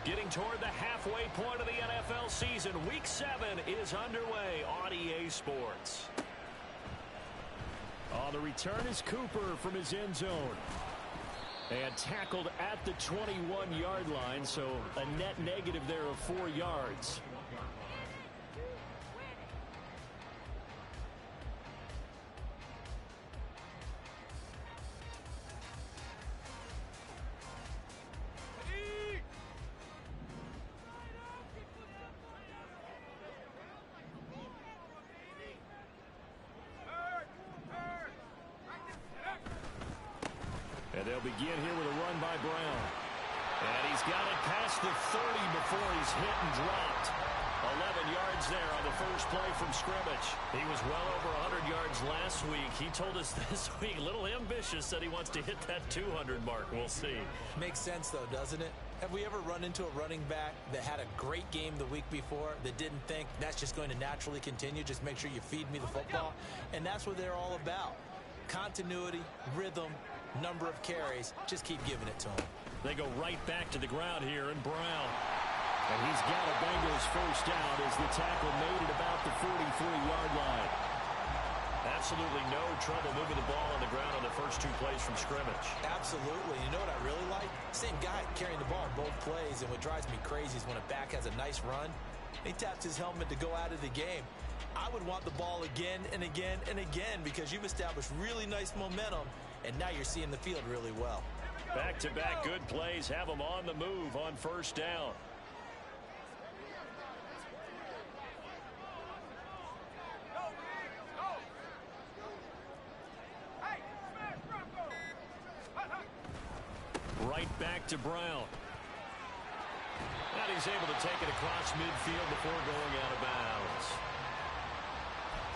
Getting toward the halfway point of the NFL season. Week 7 is underway on EA Sports. On the return is Cooper from his end zone. And tackled at the 21-yard line, so a net negative there of 4 yards. And they'll begin here with a run by Brown. And he's got it past the 30 before he's hit and dropped. 11 yards there on the first play from scrimmage. He was well over 100 yards last week. He told us this week, a little ambitious, said he wants to hit that 200 mark. We'll see. Makes sense, though, doesn't it? Have we ever run into a running back that had a great game the week before that didn't think that's just going to naturally continue? Just make sure you feed me the football. And that's what they're all about. Continuity, rhythm, number of carries. Just keep giving it to him. They go right back to the ground here, and Brown. And he's got a Bengals first down as the tackle made it about the 43-yard line. Absolutely no trouble moving the ball on the ground on the first 2 plays from scrimmage. Absolutely. You know what I really like? Same guy carrying the ball in both plays, and what drives me crazy is when a back has a nice run, he taps his helmet to go out of the game. I would want the ball again and again and again because you've established really nice momentum, and now you're seeing the field really well. Back-to-back good plays have them on the move on first down. Right back to Brown. And he's able to take it across midfield before going out of bounds.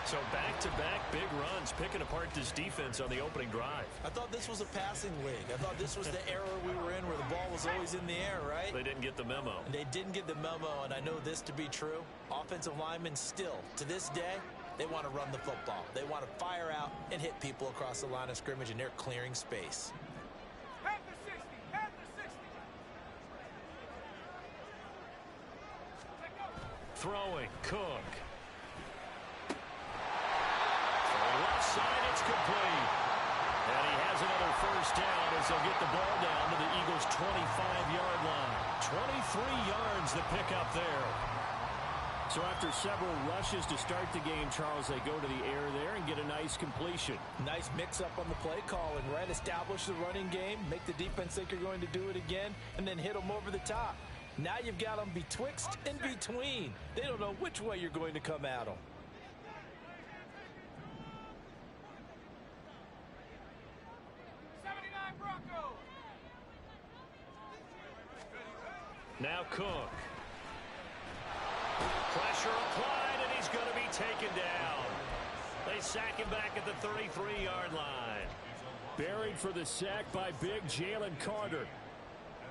So back-to-back big runs, picking apart this defense on the opening drive. I thought this was a passing league. I thought this was the era we were in where the ball was always in the air, right? They didn't get the memo. They didn't get the memo, and I know this to be true. Offensive linemen still, to this day, they want to run the football. They want to fire out and hit people across the line of scrimmage, and they're clearing space. Throwing, Cook. Left side, it's complete. And he has another first down as they'll get the ball down to the Eagles' 25-yard line. 23 yards the pickup there. So after several rushes to start the game, Charles, they go to the air there and get a nice completion. Nice mix-up on the play calling, right? Establish the running game, make the defense think you're going to do it again, and then hit them over the top. Now you've got them betwixt and between. They don't know which way you're going to come at them. Now Cook. Pressure applied, and he's going to be taken down. They sack him back at the 33-yard line. Buried for the sack by big Jalen Carter.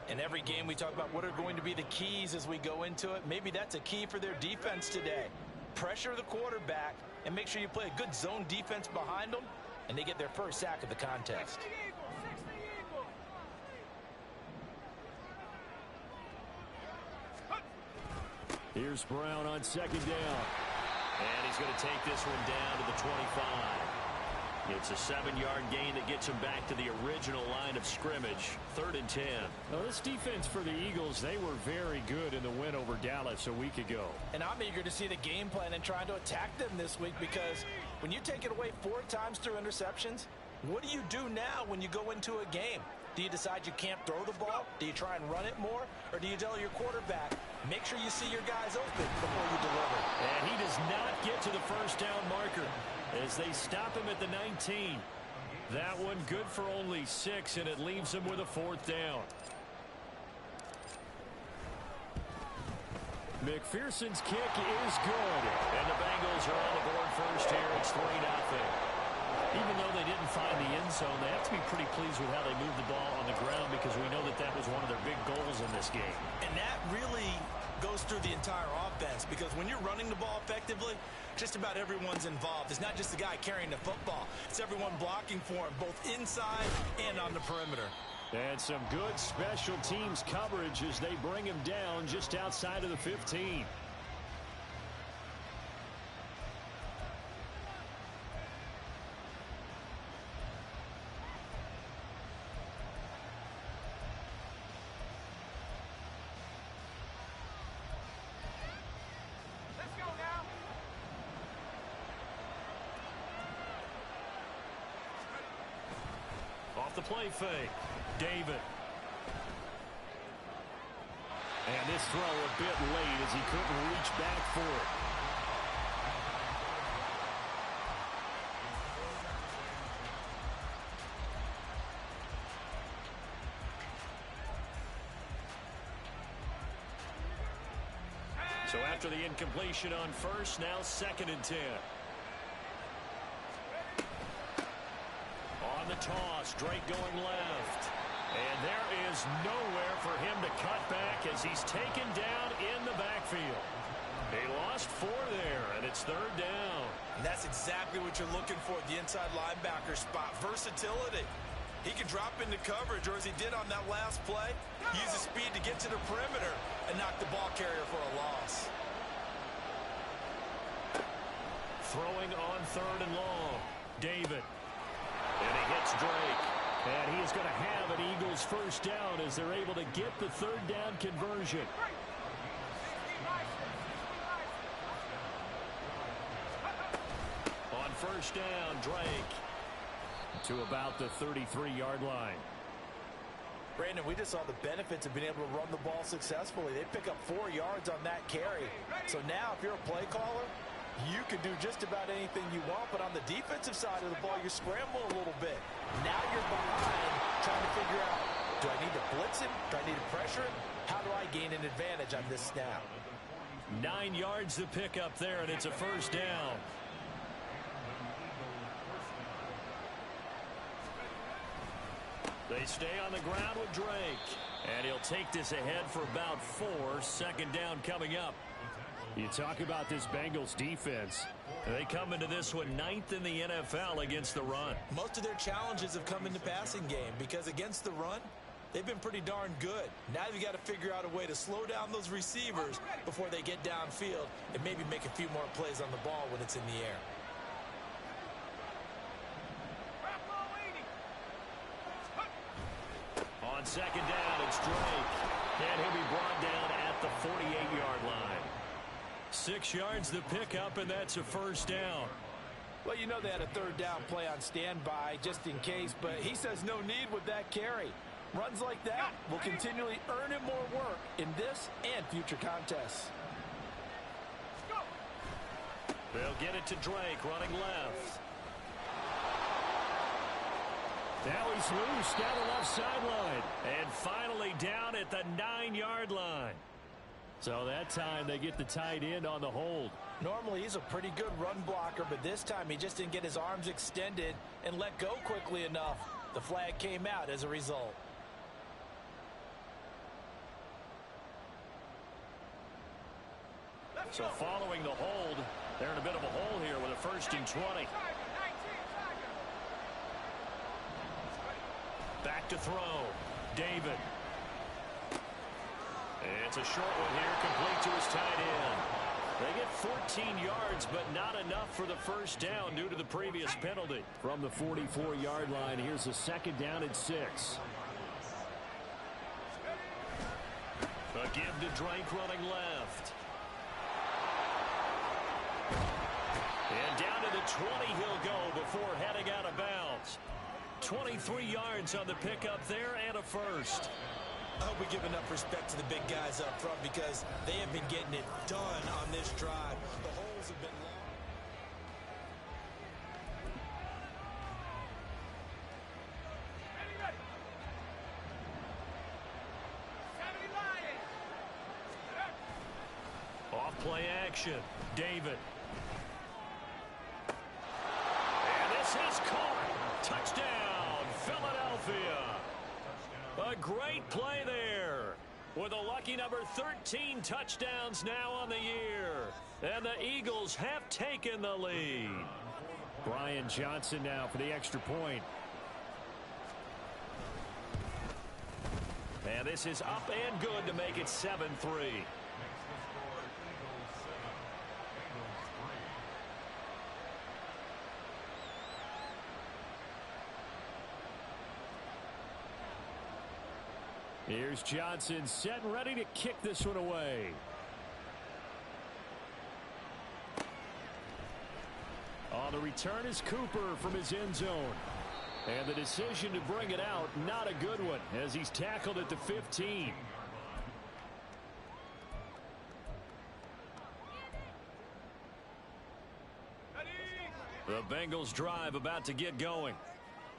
In every game we talk about what are going to be the keys as we go into it. Maybe that's a key for their defense today. Pressure the quarterback and make sure you play a good zone defense behind them, and they get their first sack of the contest. Here's Brown on second down. And he's going to take this one down to the 25. It's a 7-yard gain that gets him back to the original line of scrimmage. 3rd and 10. Now, this defense for the Eagles, they were very good in the win over Dallas a week ago. And I'm eager to see the game plan and trying to attack them this week, because when you take it away 4 times through interceptions, what do you do now when you go into a game? Do you decide you can't throw the ball? Do you try and run it more? Or do you tell your quarterback, make sure you see your guys open before you deliver? And he does not get to the first down marker as they stop him at the 19. That one good for only 6, and it leaves him with a 4th down. McPherson's kick is good. And the Bengals are on the board first here. It's 3-0. Even though they didn't find the end zone, they have to be pretty pleased with how they moved the ball on the ground, because we know that that was one of their big goals in this game. And that really goes through the entire offense, because when you're running the ball effectively, just about everyone's involved. It's not just the guy carrying the football. It's everyone blocking for him, both inside and on the perimeter. And some good special teams coverage as they bring him down just outside of the 15. Off the play fake. David. And this throw a bit late as he couldn't reach back for it. So after the incompletion on first, now 2nd and 10. On the toss, Drake going left. And there is nowhere for him to cut back as he's taken down in the backfield. He lost 4 there, and it's 3rd down. And that's exactly what you're looking for at the inside linebacker spot. Versatility. He can drop into coverage, or as he did on that last play, use his speed to get to the perimeter and knock the ball carrier for a loss. Throwing on 3rd and long. David. And he hits Drake. And he is going to have an Eagles first down as they're able to get the 3rd down conversion. On first down, Drake to about the 33-yard line. Brandon, we just saw the benefits of being able to run the ball successfully. They pick up 4 yards on that carry. So now if you're a play caller, you can do just about anything you want, but on the defensive side of the ball, you scramble a little bit. Now you're behind trying to figure out, do I need to blitz him? Do I need to pressure him? How do I gain an advantage on this snap? 9 yards to pick up there, and it's a first down. They stay on the ground with Drake. And he'll take this ahead for about 4. 2nd down coming up. You talk about this Bengals defense. They come into this one 9th in the NFL against the run. Most of their challenges have come in the passing game because against the run, they've been pretty darn good. Now you've got to figure out a way to slow down those receivers before they get downfield and maybe make a few more plays on the ball when it's in the air. On 2nd down, it's Drake. And he'll be brought down at the 48-yard line. 6 yards to pick up, and that's a first down. Well, you know they had a 3rd down play on standby just in case, but he says no need with that carry. Runs like that will continually earn him more work in this and future contests. They'll get it to Drake running left. Now he's loose down the left sideline. And finally down at the 9-yard line. So that time they get the tight end on the hold. Normally he's a pretty good run blocker, but this time he just didn't get his arms extended and let go quickly enough. The flag came out as a result. So following the hold, they're in a bit of a hole here with a 1st and 20. Back to throw. David. It's a short one here, complete to his tight end. They get 14 yards, but not enough for the first down due to the previous penalty. From the 44-yard line, here's a 2nd down and 6. A give to Drake running left. And down to the 20 he'll go before heading out of bounds. 23 yards on the pickup there and a first. I hope we give enough respect to the big guys up front because they have been getting it done on this drive. The holes have been long. Off play action. David. And this is caught. Touchdown, Philadelphia. A great play there. With a lucky number 13 touchdowns now on the year. And the Eagles have taken the lead. Brian Johnson now for the extra point. And this is up and good to make it 7-3. Here's Johnson set and ready to kick this one away. On the return is Cooper from his end zone. And the decision to bring it out, not a good one, as he's tackled at the 15. The Bengals drive about to get going.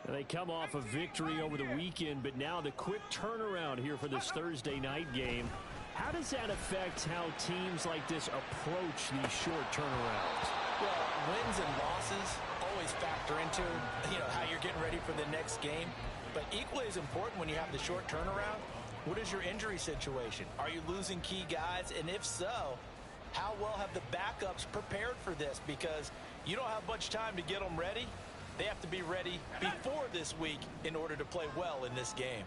They come off a victory over the weekend, but now the quick turnaround here for this Thursday night game. How does that affect how teams like this approach these short turnarounds? Well, wins and losses always factor into, how you're getting ready for the next game. But equally as important when you have the short turnaround, what is your injury situation? Are you losing key guys? And if so, how well have the backups prepared for this? Because you don't have much time to get them ready. They have to be ready before this week in order to play well in this game.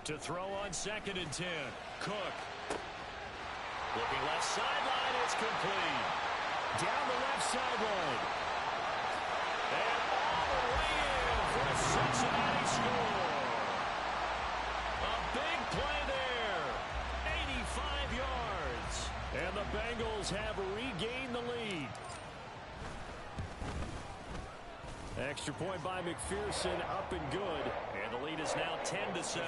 To throw on 2nd and 10. Cook. Looking left sideline. It's complete. Down the left sideline. And all the way in for a Cincinnati score. A big play there. 85 yards. And the Bengals have regained the lead. Extra point by McPherson, up and good. And the lead is now 10-7.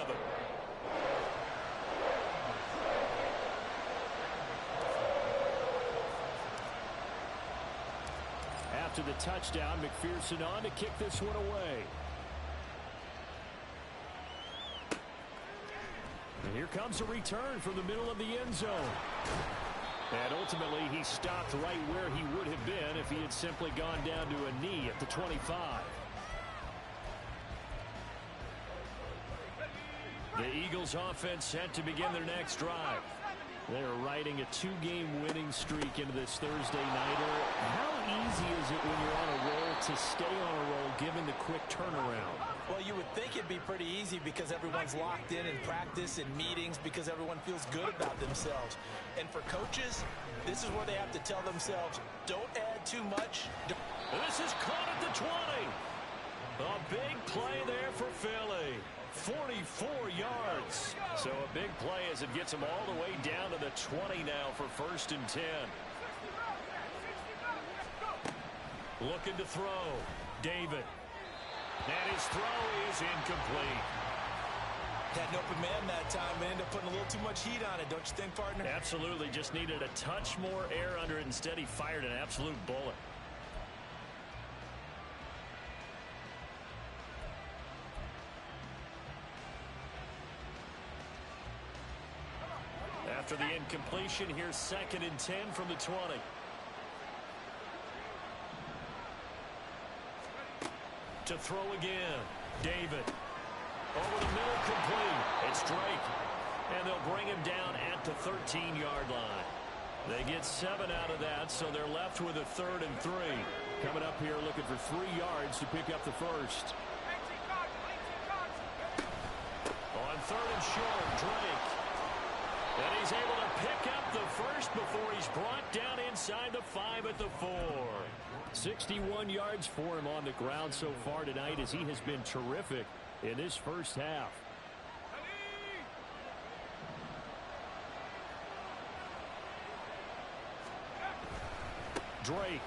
After the touchdown, McPherson on to kick this one away. And here comes a return from the middle of the end zone. And ultimately, he stopped right where he would have been if he had simply gone down to a knee at the 25. The Eagles offense set to begin their next drive. They're riding a 2-game winning streak into this Thursday nighter. How easy is it when you're on a roll to stay on a roll given the quick turnaround? Well, you would think it'd be pretty easy because everyone's locked in practice and meetings because everyone feels good about themselves. And for coaches, this is where they have to tell themselves, don't add too much. This is caught at the 20. A big play there for Philly. 44 yards. So a big play as it gets him all the way down to the 20 now for 1st and 10. Looking to throw. David. And his throw is incomplete. Had an open man that time and ended up putting a little too much heat on it, don't you think, partner? Absolutely. Just needed a touch more air under it. Instead, he fired an absolute bullet. After the incompletion, here's 2nd and 10 from the 20. To throw again. David. Over the middle, complete. It's Drake. And they'll bring him down at the 13-yard line. They get 7 out of that, so they're left with a 3rd and 3. Coming up here looking for 3 yards to pick up the first. On 3rd and short, Drake. And he's able to pick up the first before he's brought down inside the 5 at the 4. 61 yards for him on the ground so far tonight as he has been terrific in this first half. Drake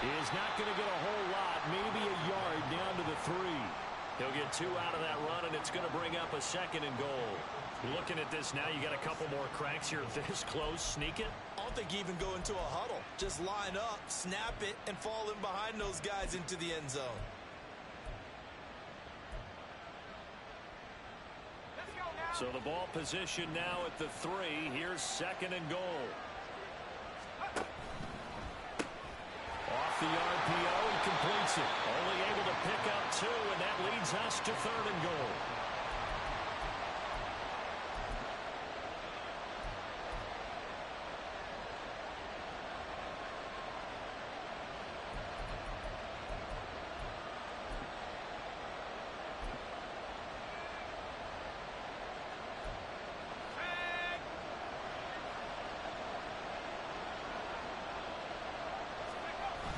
is not going to get a whole lot, maybe a yard down to the 3. He'll get 2 out of that run, and it's going to bring up a 2nd and goal. Looking at this now, you got a couple more cracks here this close. Sneak it. I don't think you even go into a huddle. Just line up, snap it, and fall in behind those guys into the end zone. So the ball position now at the 3. Here's 2nd and goal. Off the RPO, he completes it. Only able to pick up 2, and that leads us to 3rd and goal.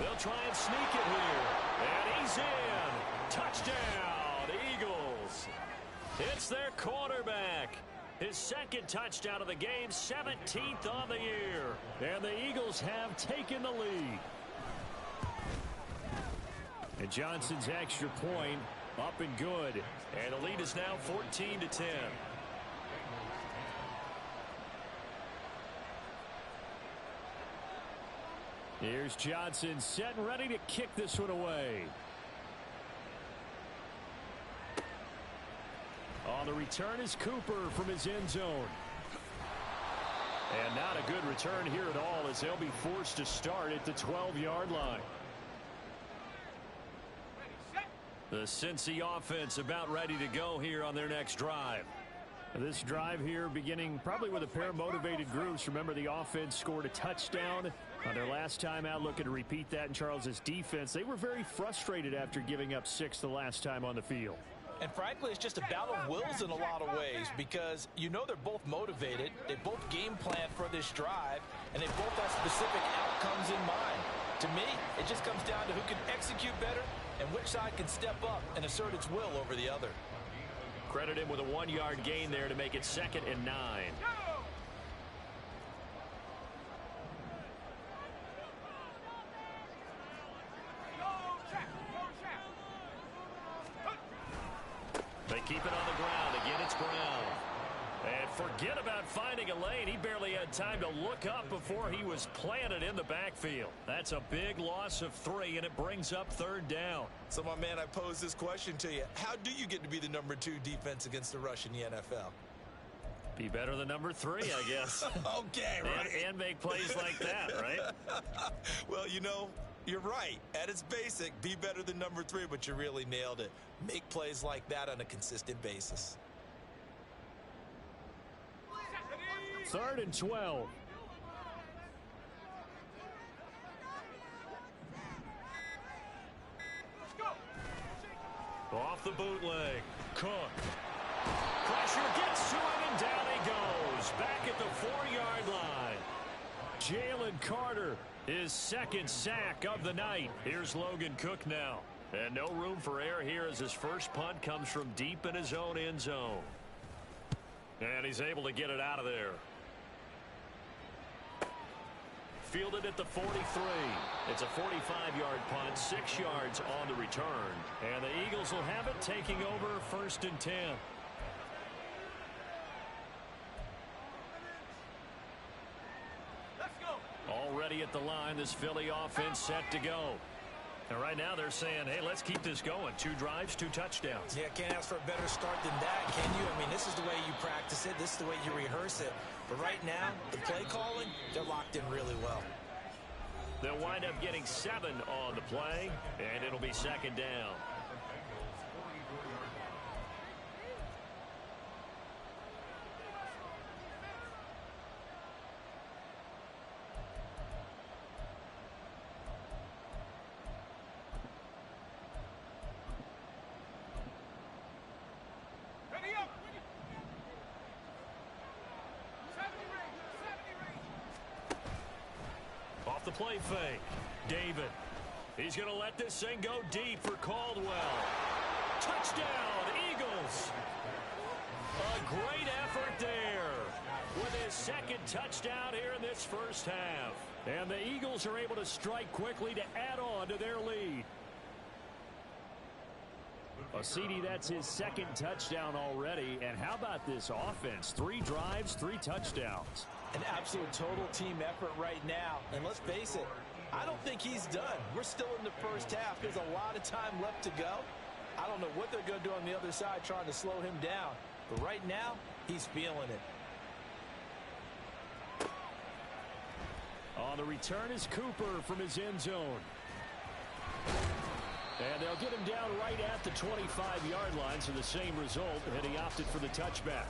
They'll try and sneak it here. And he's in. Touchdown, Eagles. It's their quarterback. His second touchdown of the game, 17th on the year. And the Eagles have taken the lead. And Johnson's extra point up and good. And the lead is now 14-10. Here's Johnson set and ready to kick this one away. On the return is Cooper from his end zone. And not a good return here at all, as they'll be forced to start at the 12-yard line. The Cincy offense about ready to go here on their next drive. This drive here beginning probably with a pair of motivated groups. Remember, the offense scored a touchdown on their last time out, looking to repeat that in Charles's defense. They were very frustrated after giving up 6 the last time on the field. And frankly, it's just a battle of wills in a lot of ways, because you know they're both motivated, they both game plan for this drive, and they both have specific outcomes in mind. To me, it just comes down to who can execute better and which side can step up and assert its will over the other. Credit him with a 1-yard gain there to make it 2nd and 9. They keep it on the ground. Again, it's Brown. And forget about finding a lane. He barely had time to look up before he was planted in the backfield. That's a big loss of 3, and it brings up 3rd down. So, my man, I pose this question to you. How do you get to be the number 2 defense against the rush in the NFL? Be better than number 3, I guess. Okay, right. And make plays like that, right? Well, you know, you're right. At its basic, be better than number 3, but you really nailed it. Make plays like that on a consistent basis. 3rd and 12. Off the bootleg. Cook. Pressure gets to him, and down he goes. Back at the 4-yard line. Jalen Carter, his 2nd sack of the night. Here's Logan Cook now. And no room for error here as his first punt comes from deep in his own end zone. And he's able to get it out of there. Fielded at the 43. It's a 45-yard punt, 6 yards on the return. And the Eagles will have it, taking over 1st and 10. Already at the line, this Philly offense set to go. And right now they're saying, hey, let's keep this going. 2 drives, 2 touchdowns. Yeah, can't ask for a better start than that, can you? I mean, this is the way you practice it. This is the way you rehearse it. But right now, the play calling, they're locked in really well. They'll wind up getting 7 on the play, and it'll be 2nd down. Off the play fake. David. He's going to let this thing go deep for Caldwell. Touchdown, Eagles. A great effort there with his 2nd touchdown here in this first half. And the Eagles are able to strike quickly to add on to their lead. CD, that's his 2nd touchdown already. And how about this offense? 3 drives, 3 touchdowns. An absolute total team effort right now. And let's face it, I don't think he's done. We're still in the first half. There's a lot of time left to go. I don't know what they're going to do on the other side trying to slow him down. But right now, he's feeling it. On the return is Cooper from his end zone. And they'll get him down right at the 25-yard line, so the same result, and he opted for the touchback.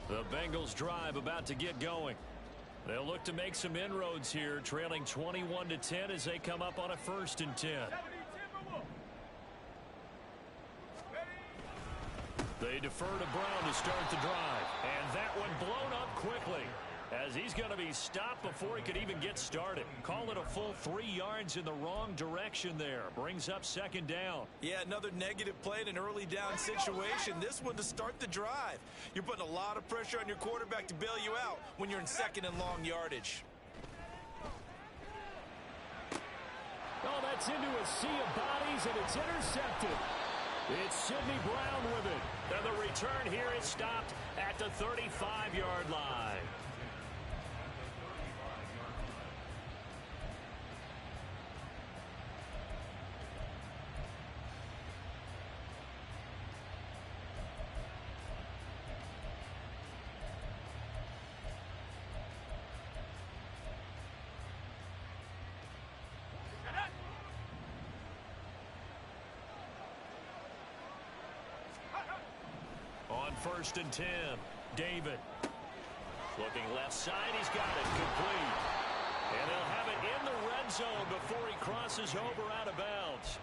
The Bengals drive about to get going. They'll look to make some inroads here, trailing 21-10 as they come up on a 1st and 10. They They defer to Brown to start the drive. And that one blown up quickly, as he's going to be stopped before he could even get started. Call it a full 3 yards in the wrong direction there. Brings up second down. Yeah, another negative play in an early down situation. This one to start the drive. You're putting a lot of pressure on your quarterback to bail you out when you're in second and long yardage. Oh, that's into a sea of bodies, and it's intercepted. It's Sidney Brown with it. And the return here is stopped at the 35-yard line. First and 10. David. Looking left side. He's got it. Complete. And they'll have it in the red zone before he crosses over out of bounds.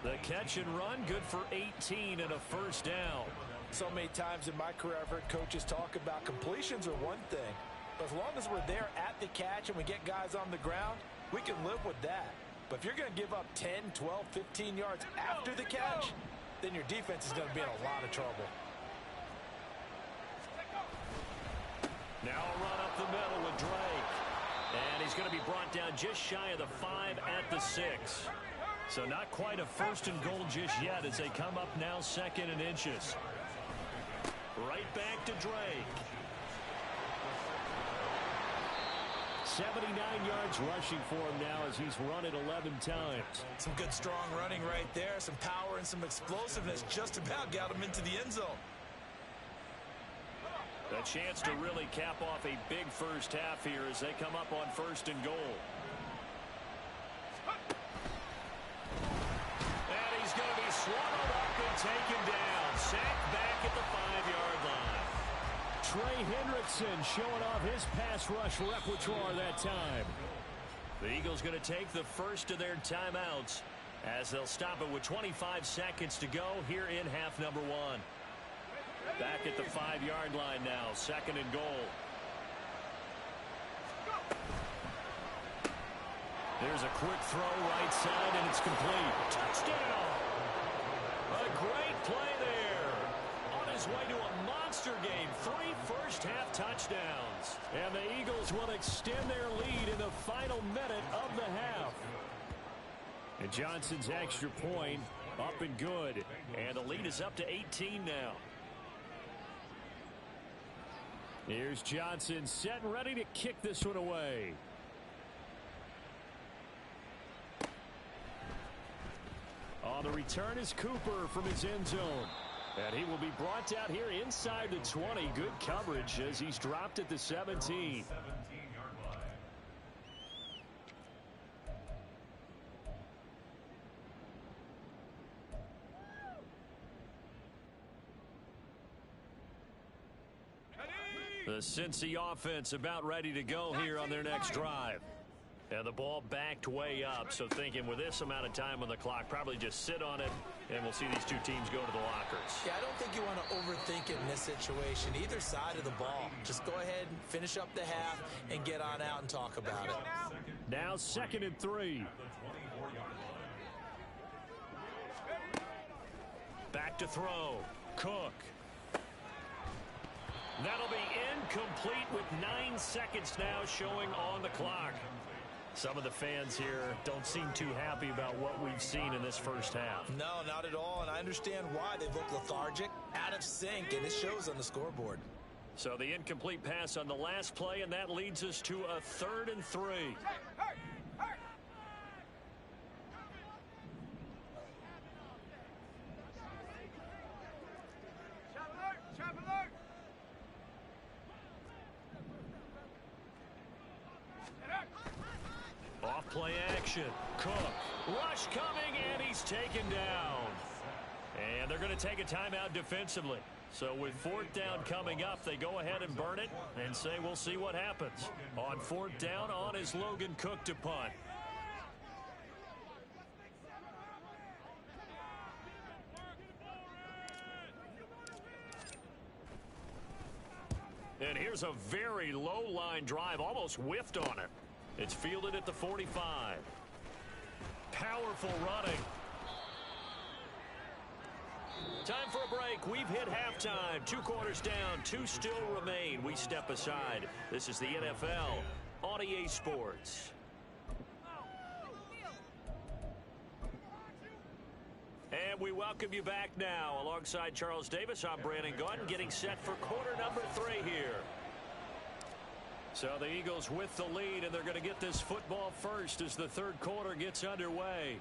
The catch and run, good for 18 and a first down. So many times in my career I've heard coaches talk about completions are one thing. But as long as we're there at the catch and we get guys on the ground, we can live with that. But if you're going to give up 10, 12, 15 yards after the catch, then your defense is going to be in a lot of trouble. Now a run up the middle with Drake. And he's going to be brought down just shy of the 5 at the 6. So not quite a first and goal just yet as they come up now second and inches. Right back to Drake. 79 yards rushing for him now as he's run it 11 times. Some good strong running right there. Some power and some explosiveness just about got him into the end zone. A chance to really cap off a big first half here as they come up on first and goal. And he's going to be swallowed up and taken down. Sacked back at the 5-yard line. Trey Hendrickson showing off his pass rush repertoire that time. The Eagles going to take the first of their timeouts as they'll stop it with 25 seconds to go here in half number 1. Back at the 5-yard line now, second and goal. There's a quick throw right side, and it's complete. Touchdown! A great play there. On his way to a monster game, 3 first-half touchdowns. And the Eagles will extend their lead in the final minute of the half. And Johnson's extra point up and good. And the lead is up to 18 now. Here's Johnson set and ready to kick this one away. On the return is Cooper from his end zone. And he will be brought down here inside the 20. Good coverage as he's dropped at the 17. The Cincy offense about ready to go here on their next drive. And the ball backed way up, so thinking with this amount of time on the clock, probably just sit on it, and we'll see these two teams go to the lockers. Yeah, I don't think you want to overthink it in this situation, either side of the ball. Just go ahead and finish up the half and get on out and talk about it. Now second and 3. Back to throw. Cook. That'll be incomplete with 9 seconds now showing on the clock. Some of the fans here don't seem too happy about what we've seen in this first half. No, not at all, and I understand why. They look lethargic, out of sync, and it shows on the scoreboard. So the incomplete pass on the last play, and that leads us to a 3rd and 3. Off play action. Cook. Rush coming, and he's taken down. And they're going to take a timeout defensively. So with 4th down coming up, they go ahead and burn it and say we'll see what happens. On 4th down, on is Logan Cook to punt. And here's a very low-line drive, almost whiffed on it. It's fielded at the 45. Powerful running. Time for a break. We've hit halftime. 2 quarters down. 2 still remain. We step aside. This is the NFL on EA Sports. And we welcome you back now. Alongside Charles Davis, I'm Brandon Gunn, getting set for quarter number 3 here. So the Eagles with the lead, and they're going to get this football first as the 3rd quarter gets underway.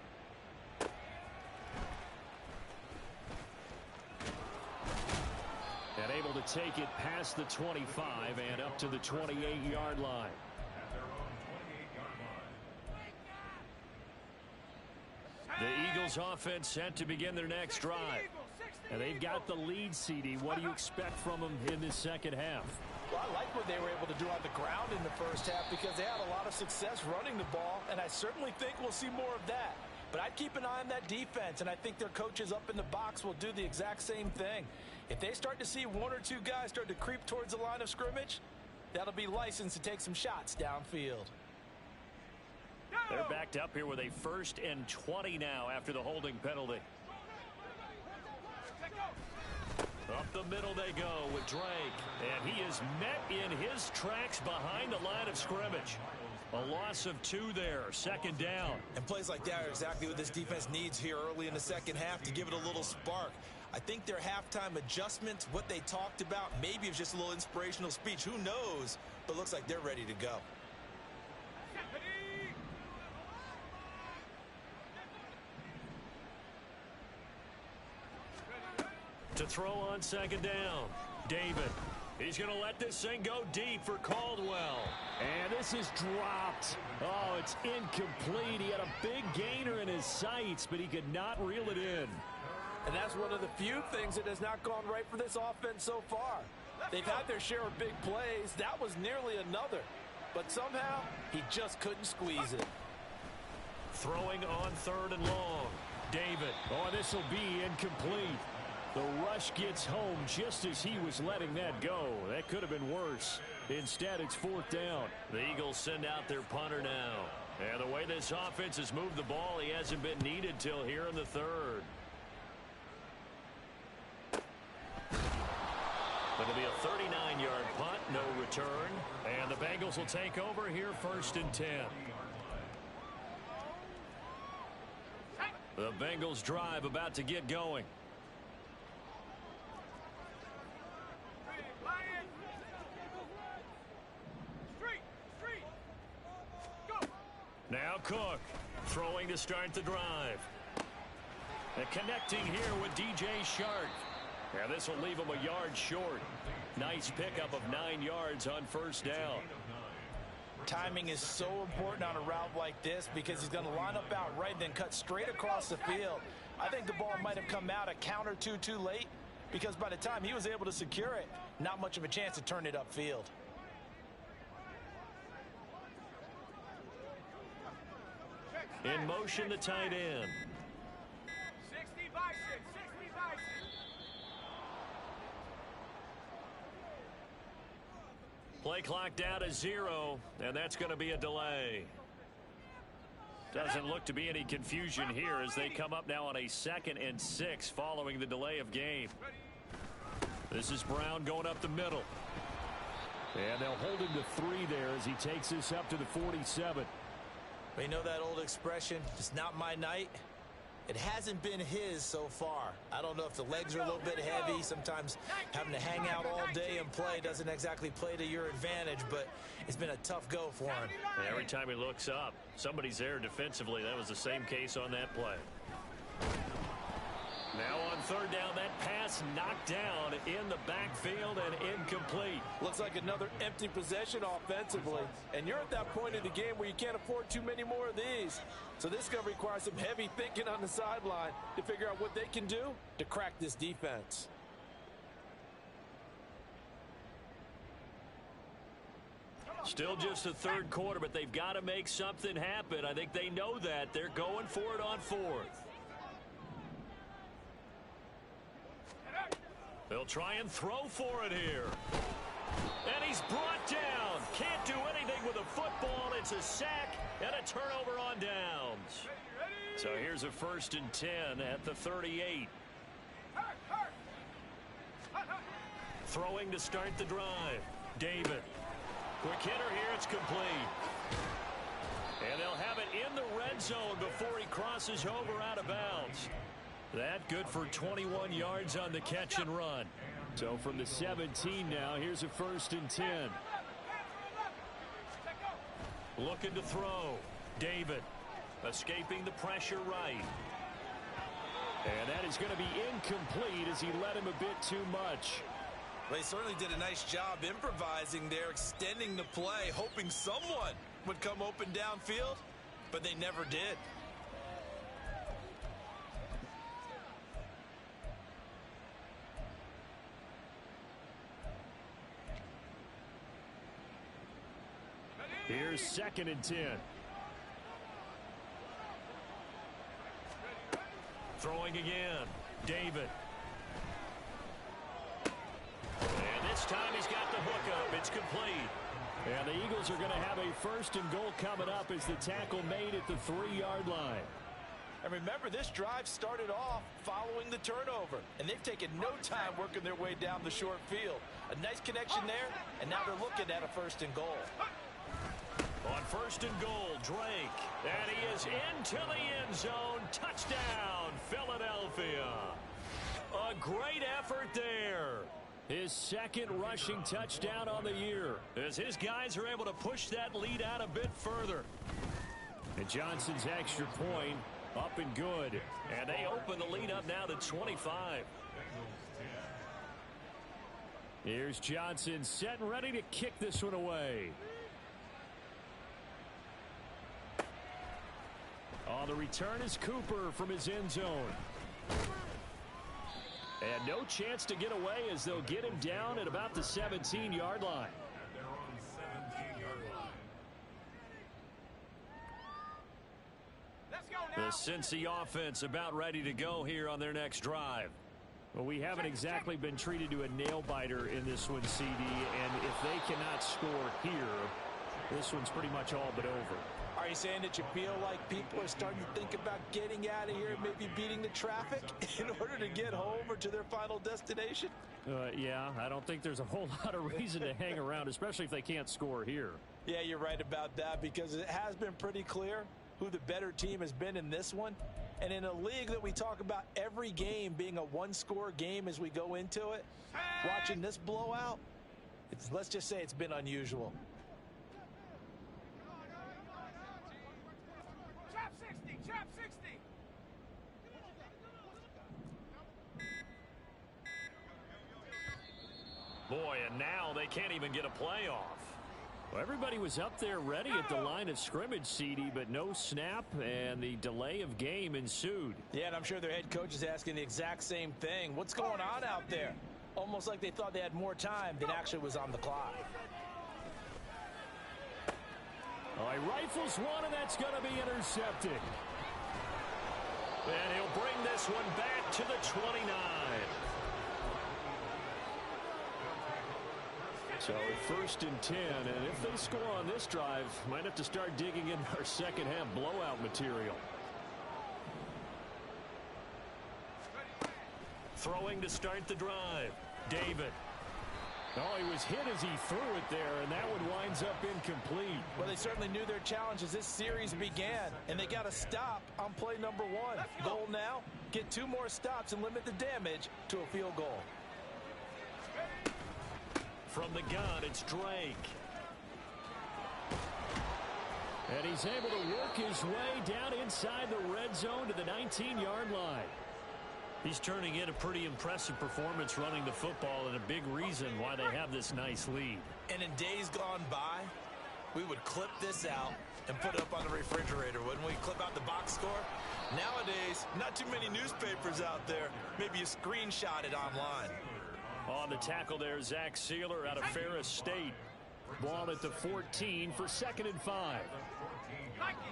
And able to take it past the 25 and up to the 28-yard line. The Eagles offense set to begin their next drive. And they've got the lead, CD. What do you expect from them in this second half? Well, I like what they were able to do on the ground in the first half because they had a lot of success running the ball, and I certainly think we'll see more of that. But I'd keep an eye on that defense, and I think their coaches up in the box will do the exact same thing. If they start to see 1 or 2 guys start to creep towards the line of scrimmage, that'll be licensed to take some shots downfield. They're backed up here with a 1st and 20 now after the holding penalty. Up the middle they go with Drake. And he is met in his tracks behind the line of scrimmage. A loss of 2 there, 2nd down. And plays like that are exactly what this defense needs here early in the second half to give it a little spark. I think their halftime adjustments, what they talked about, maybe it's just a little inspirational speech. Who knows? But looks like they're ready to go. To throw on 2nd down, David. He's going to let this thing go deep for Caldwell. And this is dropped. Oh, it's incomplete. He had a big gainer in his sights, but he could not reel it in. And that's one of the few things that has not gone right for this offense so far. They've had their share of big plays. That was nearly another. But somehow, he just couldn't squeeze it. Throwing on 3rd and long, David. Oh, this will be incomplete. The rush gets home just as he was letting that go. That could have been worse. Instead, it's 4th down. The Eagles send out their punter now. And the way this offense has moved the ball, he hasn't been needed till here in the 3rd. It'll be a 39-yard punt, no return. And the Bengals will take over here 1st and 10. The Bengals drive about to get going. Now Cook throwing to start the drive. And connecting here with DJ Shark. Yeah, this will leave him a yard short. Nice pickup of 9 yards on 1st down. Timing is so important on a route like this because he's going to line up out right, then cut straight across the field. I think the ball might have come out a count or two too late because by the time he was able to secure it, not much of a chance to turn it upfield. In motion, the tight end. 60 Bison, 60 Bison. Play clock down to 0, and that's going to be a delay. Doesn't look to be any confusion here as they come up now on a 2nd and 6 following the delay of game. This is Brown going up the middle. And they'll hold him to 3 there as he takes this up to the 47. You know that old expression, it's not my night? It hasn't been his so far. I don't know if the legs are a little bit heavy. Sometimes having to hang out all day and play doesn't exactly play to your advantage, but it's been a tough go for him. And every time he looks up, somebody's there defensively. That was the same case on that play. Now on 3rd down, that pass knocked down in the backfield and incomplete. Looks like another empty possession offensively. And you're at that point in the game where you can't afford too many more of these. So this is going to require some heavy thinking on the sideline to figure out what they can do to crack this defense. Still just the 3rd quarter, but they've got to make something happen. I think they know that. They're going for it on 4th. They'll try and throw for it here. And he's brought down. Can't do anything with a football. It's a sack and a turnover on downs. So here's a 1st and 10 at the 38. Throwing to start the drive. David. Quick hitter here. It's complete. And they'll have it in the red zone before he crosses over out of bounds. That good for 21 yards on the catch and run. So from the 17 now, here's a 1st and 10. Looking to throw. David escaping the pressure right. And that is going to be incomplete as he led him a bit too much. They certainly did a nice job improvising there, extending the play, hoping someone would come open downfield, but they never did. Here's 2nd and 10. Throwing again. David. And this time he's got the hookup. It's complete. And the Eagles are going to have a 1st and goal coming up as the tackle made at the 3-yard line. And remember, this drive started off following the turnover, and they've taken no time working their way down the short field. A nice connection there, and now they're looking at a 1st and goal. On 1st and goal, Drake. And he is into the end zone. Touchdown, Philadelphia. A great effort there. His 2nd rushing touchdown on the year as his guys are able to push that lead out a bit further. And Johnson's extra point up and good. And they open the lead up now to 25. Here's Johnson set and ready to kick this one away. On the return is Cooper from his end zone. And no chance to get away as they'll get him down at about the 17-yard line. Let's go now. The Cincy offense about ready to go here on their next drive. Well, we haven't exactly been treated to a nail-biter in this one, CD, and if they cannot score here, this one's pretty much all but over. Are you saying that you feel like people are starting to think about getting out of here and maybe beating the traffic in order to get home or to their final destination? Yeah, I don't think there's a whole lot of reason to hang around, especially if they can't score here. Yeah, you're right about that because it has been pretty clear who the better team has been in this one. And in a league that we talk about every game being a one-score game as we go into it, watching this blowout, let's just say it's been unusual. Chop 60, chop 60. Boy, and now they can't even get a playoff. Well, everybody was up there ready at the line of scrimmage, CD, but no snap, and the delay of game ensued. Yeah, and I'm sure their head coach is asking the exact same thing. What's going on out there? Almost like they thought they had more time than actually was on the clock. Oh, he rifles one, and that's going to be intercepted. And he'll bring this one back to the 29. So 1st and 10, and if they score on this drive, might have to start digging in our second half blowout material. Throwing to start the drive. David. Oh, he was hit as he threw it there, and that one winds up incomplete. Well, they certainly knew their challenge as this series began, and they got to stop on play number 1. Goal now, get 2 more stops and limit the damage to a field goal. From the gun, it's Drake. And he's able to work his way down inside the red zone to the 19-yard line. He's turning in a pretty impressive performance running the football, and a big reason why they have this nice lead. And in days gone by, we would clip this out and put it up on the refrigerator, wouldn't we? Clip out the box score. Nowadays, not too many newspapers out there. Maybe you screenshot it online. On the tackle there, Zach Sealer out of Ferris State. Ball at the 14 for 2nd and 5.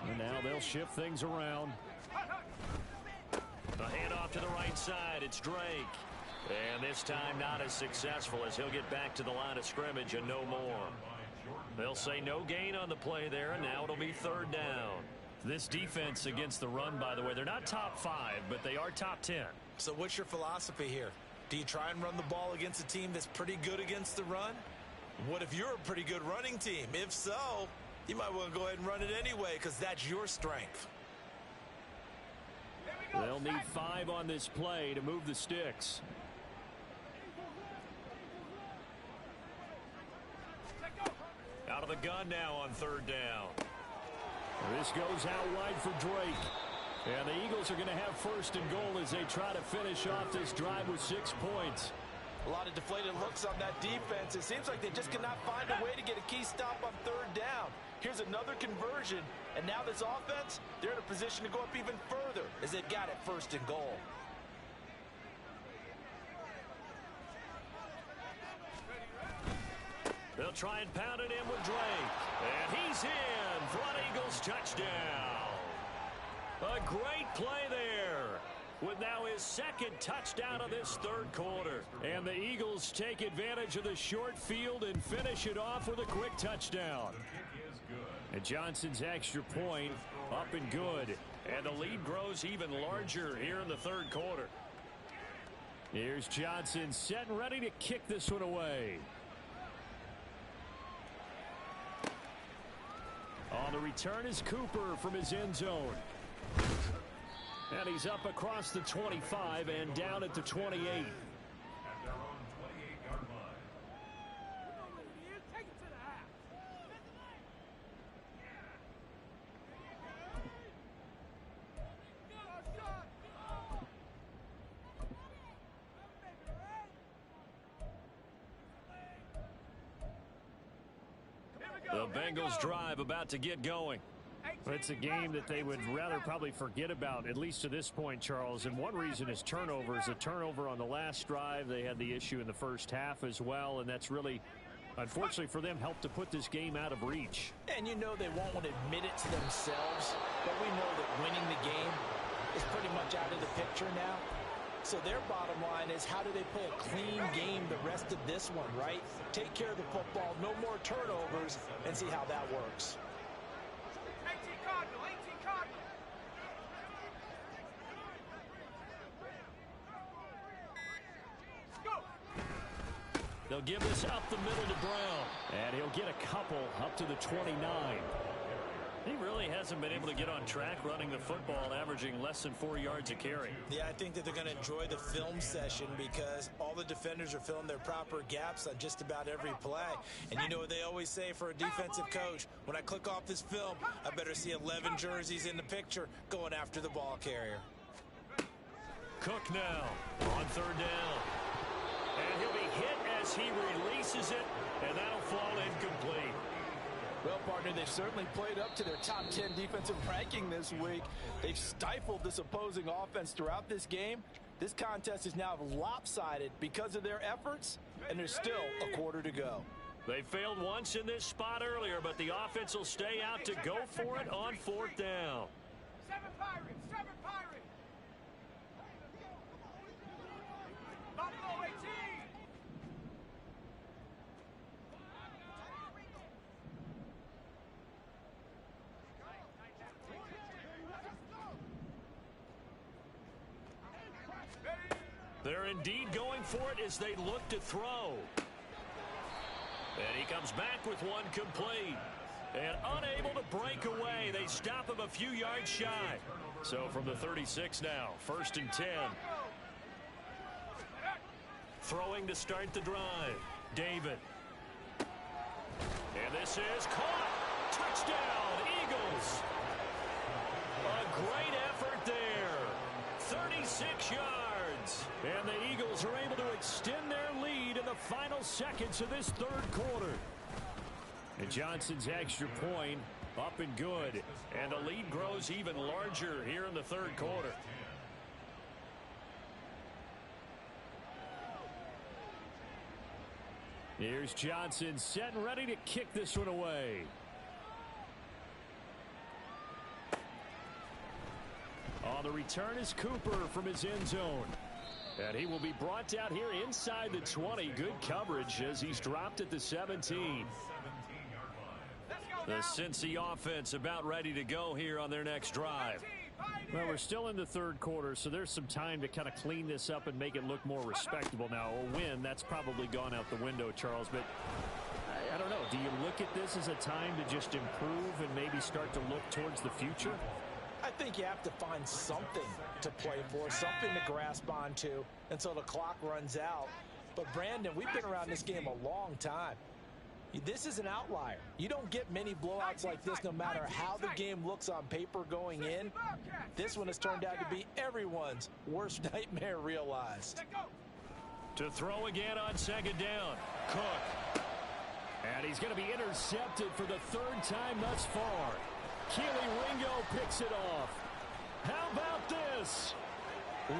And now they'll shift things around. A handoff to the right side. It's Drake. And this time not as successful as he'll get back to the line of scrimmage and no more. They'll say no gain on the play there, and now it'll be third down. This defense against the run, by the way, they're not top 5, but they are top 10. So what's your philosophy here? Do you try and run the ball against a team that's pretty good against the run? What if you're a pretty good running team? If so, you might want to go ahead and run it anyway because that's your strength. They'll need 5 on this play to move the sticks. Out of the gun now on third down. This goes out wide for Drake. And the Eagles are going to have first and goal as they try to finish off this drive with 6 points. A lot of deflated looks on that defense. It seems like they just cannot find a way to get a key stop on third down. Here's another conversion, and now this offense, they're in a position to go up even further as they've got it first and goal. They'll try and pound it in with Drake. And he's in for an Eagles touchdown. A great play there, with now his second touchdown of this third quarter. And the Eagles take advantage of the short field and finish it off with a quick touchdown. And Johnson's extra point up and good. And the lead grows even larger here in the third quarter. Here's Johnson set and ready to kick this one away. On the return is Cooper from his end zone. And he's up across the 25 and down at the 28. The Bengals drive about to get going. It's a game that they would rather probably forget about, at least to this point, Charles. And one reason is turnovers. A turnover on the last drive. They had the issue in the first half as well, and that's really, unfortunately for them, helped to put this game out of reach. And you know they won't want to admit it to themselves, but we know that winning the game is pretty much out of the picture now. So their bottom line is, how do they play a clean game the rest of this one, right? Take care of the football, no more turnovers, and see how that works. 18 Cardinal, 18 Cardinal. Go. They'll give this up the middle to Brown. And he'll get a couple up to the 29. He really hasn't been able to get on track running the football, averaging less than 4 yards a carry. Yeah, I think that they're going to enjoy the film session because all the defenders are filling their proper gaps on just about every play. And you know what they always say for a defensive coach, when I click off this film, I better see 11 jerseys in the picture going after the ball carrier. Cook now on third down. And he'll be hit as he releases it, and that'll fall incomplete. Well, partner, they've certainly played up to their top 10 defensive ranking this week. They've stifled this opposing offense throughout this game. This contest is now lopsided because of their efforts, and there's still a quarter to go. They failed once in this spot earlier, but the offense will stay out to go for it on fourth down. 7 Pirates, 7 Pirates. Buffalo 18. They're indeed going for it as they look to throw. And he comes back with one complete. And unable to break away, they stop him a few yards shy. So from the 36 now, first and 10. Throwing to start the drive. David. And this is caught. Touchdown, Eagles. A great effort there. 36 yards. And the Eagles are able to extend their lead in the final seconds of this third quarter. And Johnson's extra point up and good. And the lead grows even larger here in the third quarter. Here's Johnson set and ready to kick this one away. On the return is Cooper from his end zone. And he will be brought down here inside the 20. Good coverage as he's dropped at the 17. The Cincy offense about ready to go here on their next drive. Well, we're still in the third quarter, so there's some time to kind of clean this up and make it look more respectable. Now, a win, that's probably gone out the window, Charles, but I don't know. Do you look at this as a time to just improve and maybe start to look towards the future? I think you have to find something to play for, something to grasp onto until the clock runs out. But, Brandon, we've been around this game a long time. This is an outlier. You don't get many blowouts like this no matter how the game looks on paper going in. This one has turned out to be everyone's worst nightmare realized. To throw again on second down. Cook. And he's going to be intercepted for the third time thus far. Keely Ringo picks it off. How about this?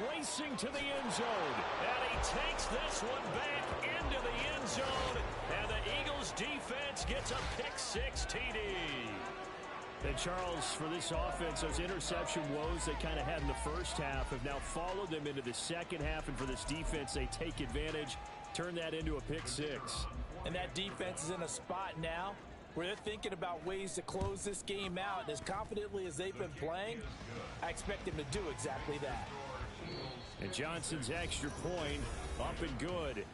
Racing to the end zone. And he takes this one back into the end zone. And the Eagles defense gets a pick-6 TD. And Charles, for this offense, those interception woes they kind of had in the first half have now followed them into the second half. And for this defense, they take advantage, turn that into a pick-6. And that defense is in a spot now where they're thinking about ways to close this game out. And as confidently as they've been playing, I expect them to do exactly that. And Johnson's extra point up and good.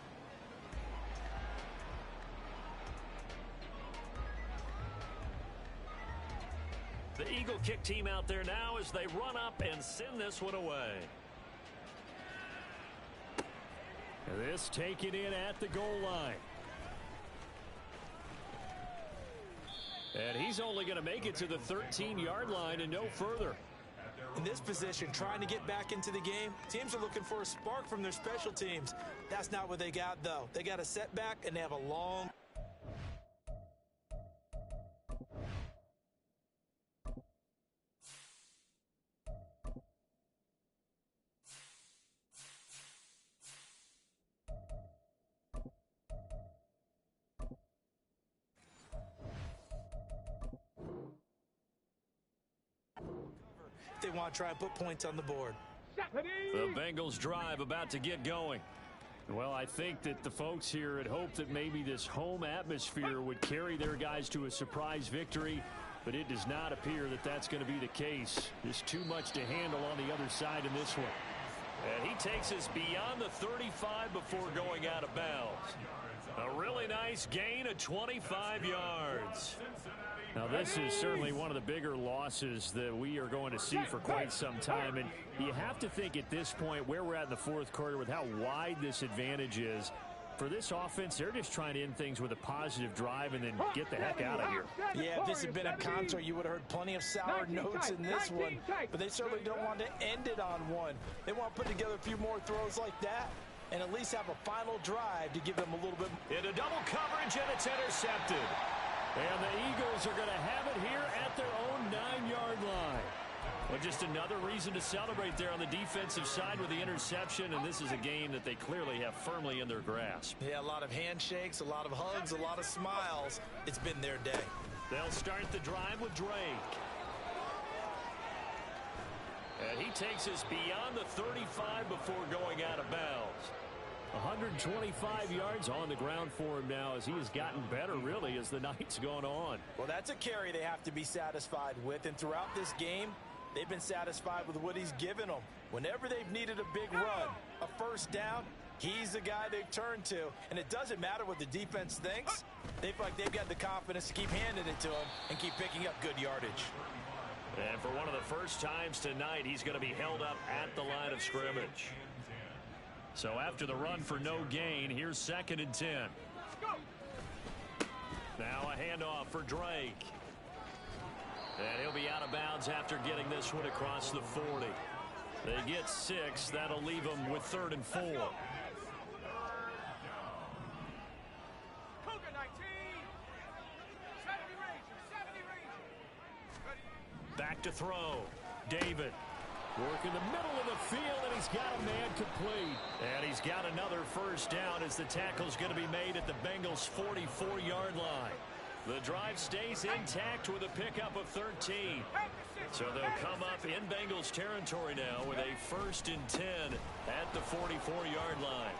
The Eagle kick team out there now as they run up and send this one away. This taken in at the goal line. And he's only going to make it to the 13-yard line and no further. In this position, trying to get back into the game, teams are looking for a spark from their special teams. That's not what they got, though. They got a setback, and they have a long... They want to try and put points on the board. The Bengals drive about to get going. Well, I think that the folks here had hoped that maybe this home atmosphere would carry their guys to a surprise victory, but it does not appear that that's going to be the case. There's too much to handle on the other side in this one. And he takes us beyond the 35 before going out of bounds. A really nice gain of 25 yards. Now, this is certainly one of the bigger losses that we are going to see for quite some time. And you have to think at this point where we're at in the fourth quarter with how wide this advantage is. For this offense, they're just trying to end things with a positive drive and then get the heck out of here. Yeah, if this had been a concert, you would have heard plenty of sour notes in this one. But they certainly don't want to end it on one. They want to put together a few more throws like that and at least have a final drive to give them a little bit. Into double coverage, and it's intercepted. And the Eagles are going to have it here at their own 9-yard line. Well, just another reason to celebrate there on the defensive side with the interception, and this is a game that they clearly have firmly in their grasp. Yeah, a lot of handshakes, a lot of hugs, a lot of smiles. It's been their day. They'll start the drive with Drake. And he takes us beyond the 35 before going out of bounds. 125 yards on the ground for him now as he has gotten better, really, as the night's gone on. Well, that's a carry they have to be satisfied with, and throughout this game, they've been satisfied with what he's given them. Whenever they've needed a big run, a first down, he's the guy they've turned to, and it doesn't matter what the defense thinks. They feel like they've got the confidence to keep handing it to him and keep picking up good yardage. And for one of the first times tonight, he's going to be held up at the line of scrimmage. So after the run for no gain, here's 2nd and 10. Now a handoff for Drake. And he'll be out of bounds after getting this one across the 40. They get 6. That'll leave them with 3rd and 4. Back to throw. David. Working the middle of the field, and he's got a man complete. And he's got another first down as the tackle's going to be made at the Bengals' 44-yard line. The drive stays intact with a pickup of 13. So they'll come up in Bengals territory now with a 1st and 10 at the 44-yard line.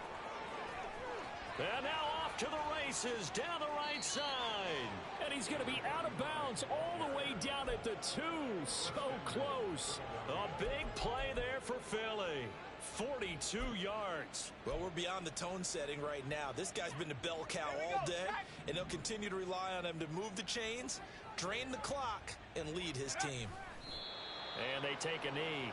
And now off to the races down the right side. And he's going to be out of bounds all the way down at the 2. So close. A big play there for Philly. 42 yards. Well, we're beyond the tone setting right now. This guy's been the bell cow all day, and they'll continue to rely on him to move the chains, drain the clock, and lead his team. And they take a knee.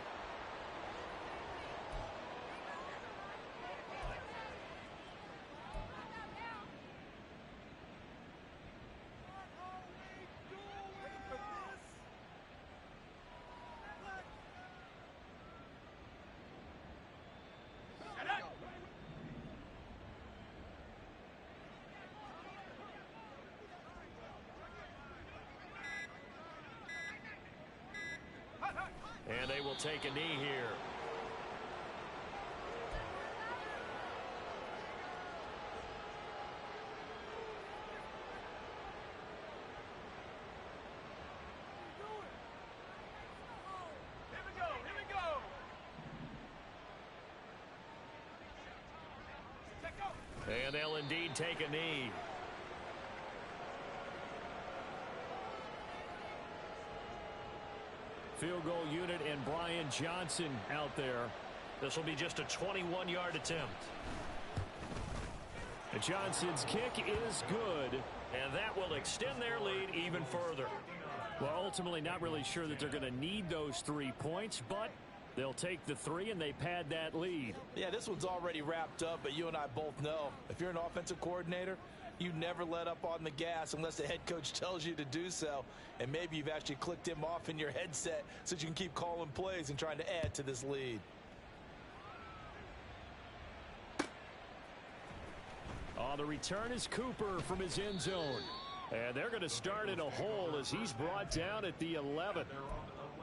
And they will take a knee here. Here we go. And they'll indeed take a knee. Field goal unit and Brian Johnson out there. This will be just a 21-yard attempt. And Johnson's kick is good. And that will extend their lead even further. Well, ultimately not really sure that they're going to need those 3 points, but they'll take the 3 and they pad that lead. Yeah, this one's already wrapped up, but you and I both know if you're an offensive coordinator, you never let up on the gas unless the head coach tells you to do so. And maybe you've actually clicked him off in your headset so you can keep calling plays and trying to add to this lead. The return is Cooper from his end zone. And they're going to start in a hole as he's brought down at the 11.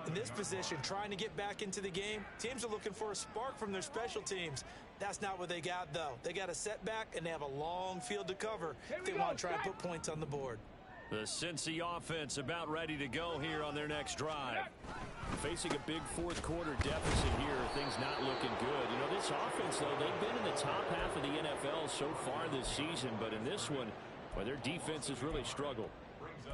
In this position, trying to get back into the game, teams are looking for a spark from their special teams. That's not what they got, though. They got a setback, and they have a long field to cover if they want to try and put points on the board. The Cincy offense about ready to go here on their next drive. Facing a big fourth quarter deficit here, things not looking good. You know, this offense, though, they've been in the top half of the NFL so far this season, but in this one, well, their defense has really struggled.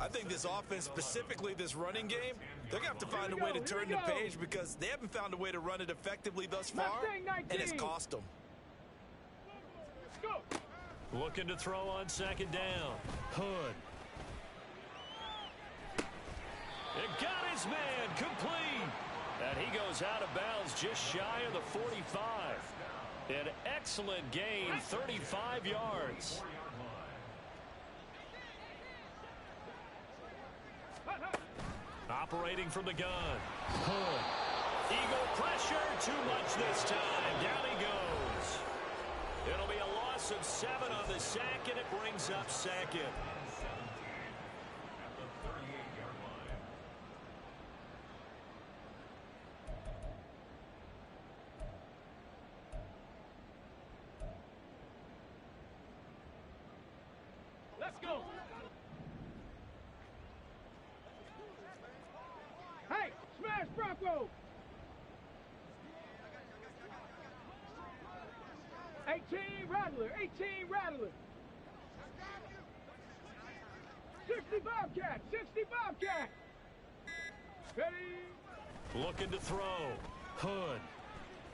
I think this offense, specifically this running game, they're going to have to find a way to turn the page because they haven't found a way to run it effectively thus far, and it's cost them. Looking to throw on 2nd down. Hood. It got his man complete. And he goes out of bounds just shy of the 45. An excellent gain, 35 yards. Operating from the gun. Hood. Eagle pressure. Too much this time. Down he goes. It'll be a loss of 7 on the sack, and it brings up 2nd. Let's go. Hey, smash Bronco. 18 Rattler, 18 Rattler. 60 Bobcat, 60 Bobcat. Ready? Looking to throw. Hood.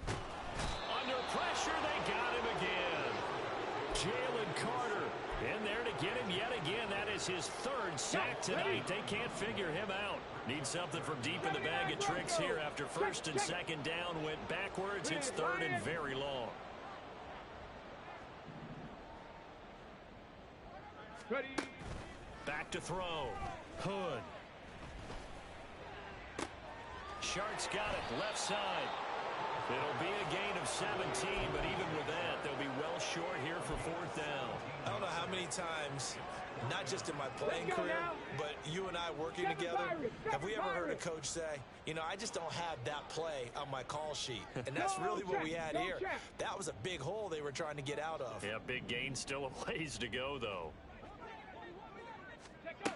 Under pressure, they got him again. Jalen Carter in there to get him yet again. That is his 3rd sack tonight. They can't figure him out. Need something from deep in the bag of tricks here after 1st and 2nd down went backwards. It's 3rd and very long. Ready? Back to throw. Hood. Shark's got it left side. It'll be a gain of 17, but even with that, they'll be well short here for 4th down. I don't know how many times, not just in my playing career, but you and I working together, have we ever heard a coach say, you know, I just don't have that play on my call sheet. And that's really what we had here. That was a big hole they were trying to get out of. Yeah, big gain, still a ways to go, though. Check up.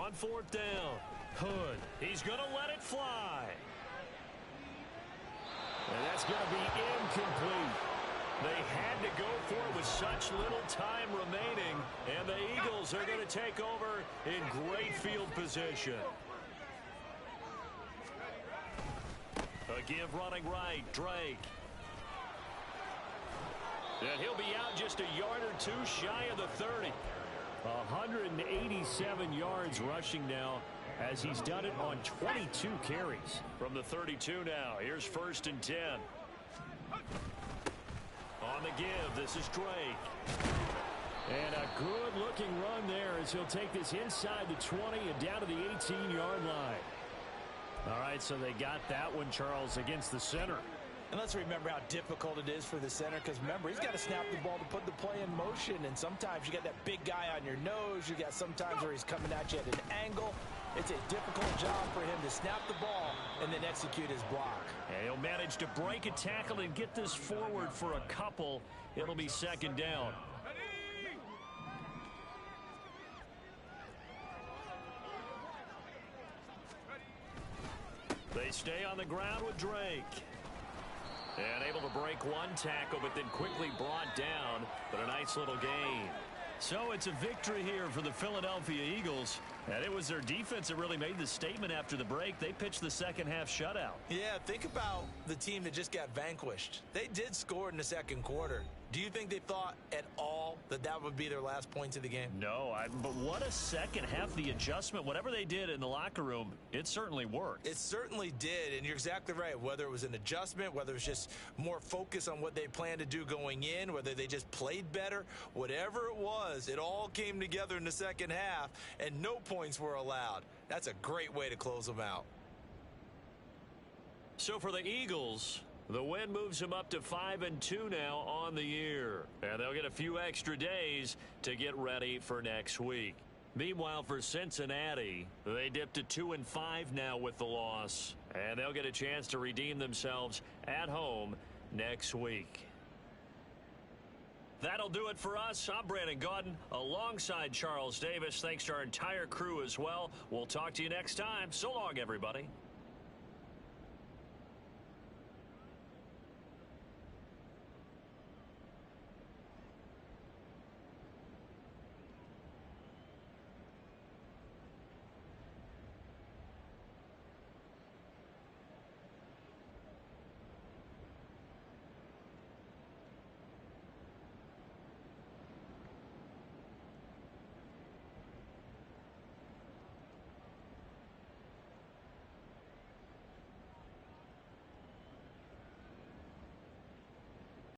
On fourth down, Hood. He's going to let it fly. And that's going to be incomplete. They had to go for it with such little time remaining, and the Eagles are going to take over in great field position. A give running right, Drake. And he'll be out just a yard or two shy of the 30. 187 yards rushing now, as he's done it on 22 carries. From the 32 now, here's 1st and 10. On the give, this is Drake. And a good-looking run there as he'll take this inside the 20 and down to the 18-yard line. All right, so they got that one, Charles, against the center. And let's remember how difficult it is for the center, because remember, he's got to snap the ball to put the play in motion, and sometimes you got that big guy on your nose. You got sometimes where he's coming at you at an angle. It's a difficult job for him to snap the ball and then execute his block. And he'll manage to break a tackle and get this forward for a couple. It'll be 2nd down. They stay on the ground with Drake. And able to break one tackle, but then quickly brought down. But a nice little gain. So it's a victory here for the Philadelphia Eagles. And it was their defense that really made the statement after the break. They pitched the second half shutout. Yeah, think about the team that just got vanquished. They did score in the second quarter. Do you think they thought at all that that would be their last points of the game? No, but what a second half. The adjustment, whatever they did in the locker room, it certainly worked. It certainly did, and you're exactly right. Whether it was an adjustment, whether it was just more focus on what they planned to do going in, whether they just played better, whatever it was, it all came together in the second half, and no points were allowed. That's a great way to close them out. So for the Eagles, the win moves them up to 5-2 now on the year. And they'll get a few extra days to get ready for next week. Meanwhile, for Cincinnati, they dipped to 2-5 now with the loss. And they'll get a chance to redeem themselves at home next week. That'll do it for us. I'm Brandon Gaudin alongside Charles Davis. Thanks to our entire crew as well. We'll talk to you next time. So long, everybody.